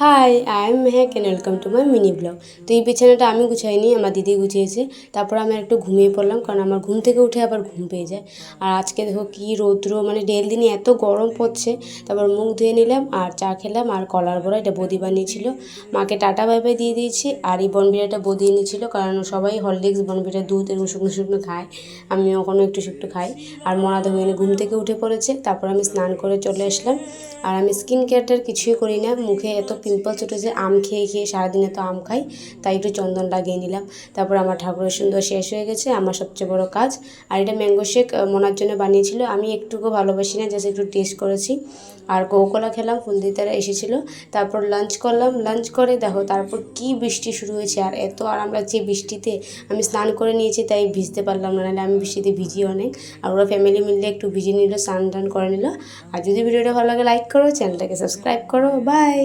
High, I am Mehek and welcome to my mini blog. তো এই বিছানাটা আমি গুছাইনি, আমার দিদি গুছিয়েছে। তারপর আমি একটু ঘুমিয়ে পড়লাম, কারণ আমার ঘুম থেকে উঠে আবার ঘুম পেয়ে যায়। আর আজকে দেখো কী রৌদ্র, মানে ডেল দিনই এত গরম পড়ছে। তারপর মুখ ধুয়ে নিলাম আর চা খেলাম আর কলার বড়া, এটা বৌদি বানিয়েছিল। মাকে টাটা বাই বাই দিয়ে দিয়েছি। আর এই বনবিটাটা বৌদি এনেছিল, কারণ সবাই হরলিক্স বনবিটা দুধ এবং শুকনো শুকনো খায়, আমিও কোনো একটু একটু খাই। আর মনা দেখো এনে ঘুম থেকে উঠে পড়েছে। তারপর আমি স্নান করে চলে আসলাম। আর আমি স্কিন কেয়ারটার কিছুই করি না, মুখে এত পিম্পলস উঠেছে আম খেয়ে খেয়ে, সারাদিনে তো আম খাই, তাই একটু চন্দন লাগিয়ে নিলাম। তারপর আমার ঠাকুরের সুন্দর শেষ হয়ে গেছে, আমার সবচেয়ে বড় কাজ। আর এটা ম্যাঙ্গো শেক মনার জন্য বানিয়েছিল, আমি একটুকু ভালোবাসি না, জাস্ট একটু টেস্ট করেছি। আর কোকোলা খেলাম, তারা এসেছিলো। তারপর লাঞ্চ করলাম, লাঞ্চ করে দেখো তারপর কি বৃষ্টি শুরু হয়েছে। আর এত আরাম লাগছে বৃষ্টিতে, আমি স্নান করে নিয়েছি তাই ভিজতে পারলাম না, নাহলে আমি বৃষ্টিতে ভিজি অনেক। আর ওরা ফ্যামিলি মিলে একটু ভিজে নিল, স্নান টান করে নিল। আর যদি ভিডিওটা ভালো লাগে লাইক করো, চ্যানেলটাকে সাবস্ক্রাইব করো। বাই।